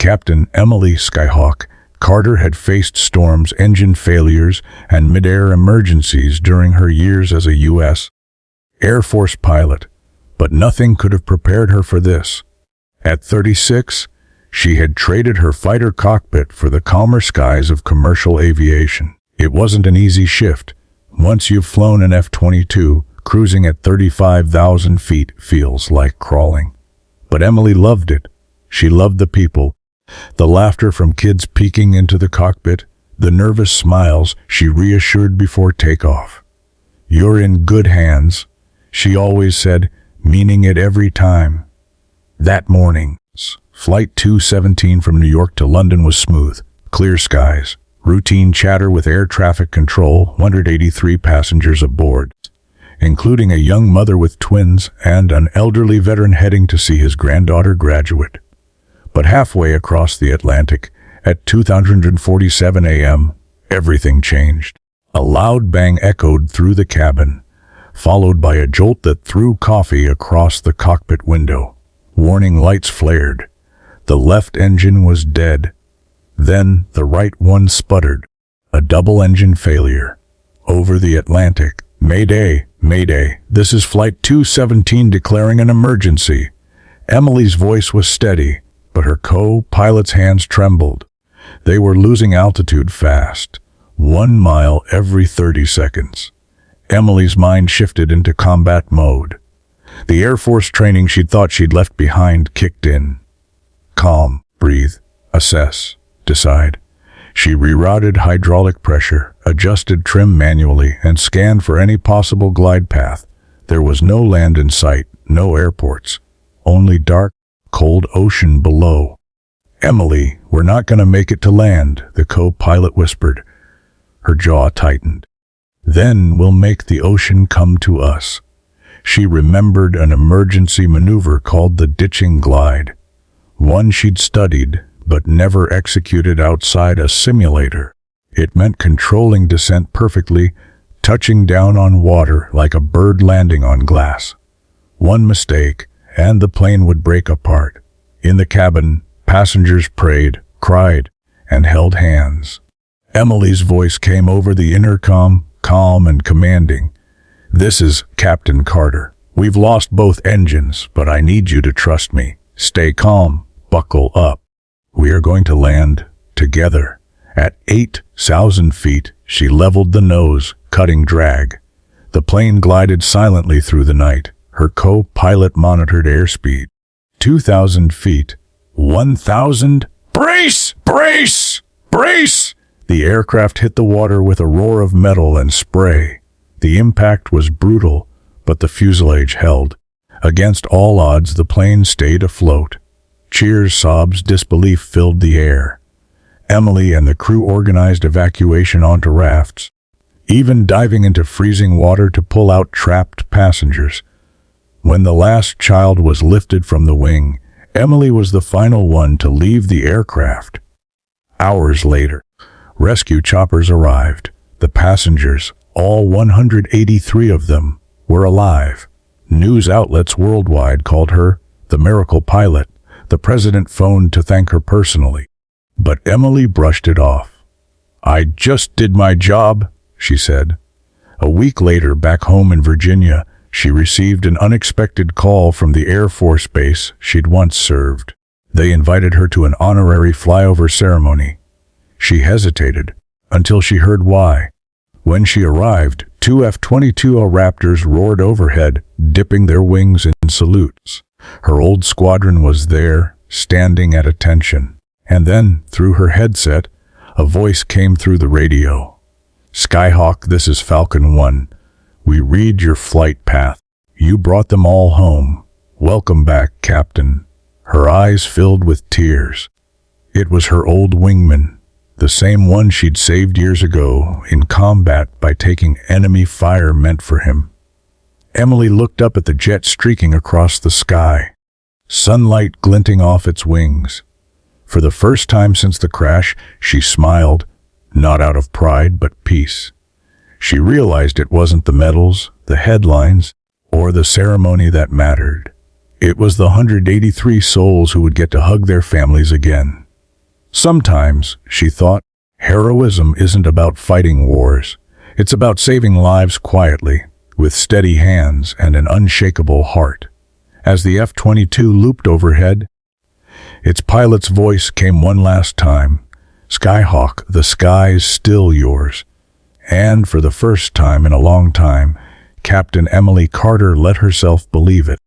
Captain Emily Skyhawk Carter had faced storms, engine failures, and mid-air emergencies during her years as a U.S. Air Force pilot, but nothing could have prepared her for this. At 36, she had traded her fighter cockpit for the calmer skies of commercial aviation. It wasn't an easy shift. Once you've flown an F-22, cruising at 35,000 feet feels like crawling. But Emily loved it. She loved the people, the laughter from kids peeking into the cockpit, the nervous smiles she reassured before takeoff. "You're in good hands," she always said, meaning it every time. That morning, Flight 217 from New York to London was smooth, clear skies, routine chatter with air traffic control, 183 passengers aboard, including a young mother with twins and an elderly veteran heading to see his granddaughter graduate. But halfway across the Atlantic, at 2:47 a.m., everything changed. A loud bang echoed through the cabin, followed by a jolt that threw coffee across the cockpit window. Warning lights flared. The left engine was dead. Then the right one sputtered. A double engine failure. Over the Atlantic. "Mayday, Mayday, this is Flight 217 declaring an emergency." Emily's voice was steady, but her co-pilot's hands trembled. They were losing altitude fast, 1 mile every 30 seconds. Emily's mind shifted into combat mode. The Air Force training she'd thought she'd left behind kicked in. Calm, breathe, assess, decide. She rerouted hydraulic pressure, adjusted trim manually, and scanned for any possible glide path. There was no land in sight, no airports, only dark, cold ocean below. "Emily, we're not going to make it to land," the co-pilot whispered. Her jaw tightened. "Then we'll make the ocean come to us." She remembered an emergency maneuver called the ditching glide, one she'd studied but never executed outside a simulator. It meant controlling descent perfectly, touching down on water like a bird landing on glass. One mistake, and the plane would break apart. In the cabin, passengers prayed, cried, and held hands. Emily's voice came over the intercom, calm and commanding. "This is Captain Carter. We've lost both engines, but I need you to trust me. Stay calm, buckle up. We are going to land together." At 8,000 feet, she leveled the nose, cutting drag. The plane glided silently through the night. Her co-pilot monitored airspeed. 2,000 feet. 1,000. "Brace! Brace! Brace!" The aircraft hit the water with a roar of metal and spray. The impact was brutal, but the fuselage held. Against all odds, the plane stayed afloat. Cheers, sobs, disbelief filled the air. Emily and the crew organized evacuation onto rafts, even diving into freezing water to pull out trapped passengers. When the last child was lifted from the wing, Emily was the final one to leave the aircraft. Hours later, rescue choppers arrived. The passengers, all 183 of them, were alive. News outlets worldwide called her the miracle pilot. The president phoned to thank her personally. But Emily brushed it off. "I just did my job," she said. A week later, back home in Virginia, she received an unexpected call from the Air Force base she'd once served. They invited her to an honorary flyover ceremony. She hesitated until she heard why. When she arrived, 2 F-22 Raptors roared overhead, dipping their wings in salutes. Her old squadron was there, standing at attention. And then, through her headset, a voice came through the radio. "Skyhawk, this is Falcon 1. We read your flight path. You brought them all home. Welcome back, Captain." Her eyes filled with tears. It was her old wingman, the same one she'd saved years ago in combat by taking enemy fire meant for him. Emily looked up at the jet streaking across the sky, sunlight glinting off its wings. For the first time since the crash, she smiled, not out of pride but peace. She realized it wasn't the medals, the headlines, or the ceremony that mattered. It was the 183 souls who would get to hug their families again. Sometimes, she thought, heroism isn't about fighting wars. It's about saving lives quietly, with steady hands and an unshakable heart. As the F-22 looped overhead, its pilot's voice came one last time. "Skyhawk, the sky's still yours." And for the first time in a long time, Captain Emily Carter let herself believe it.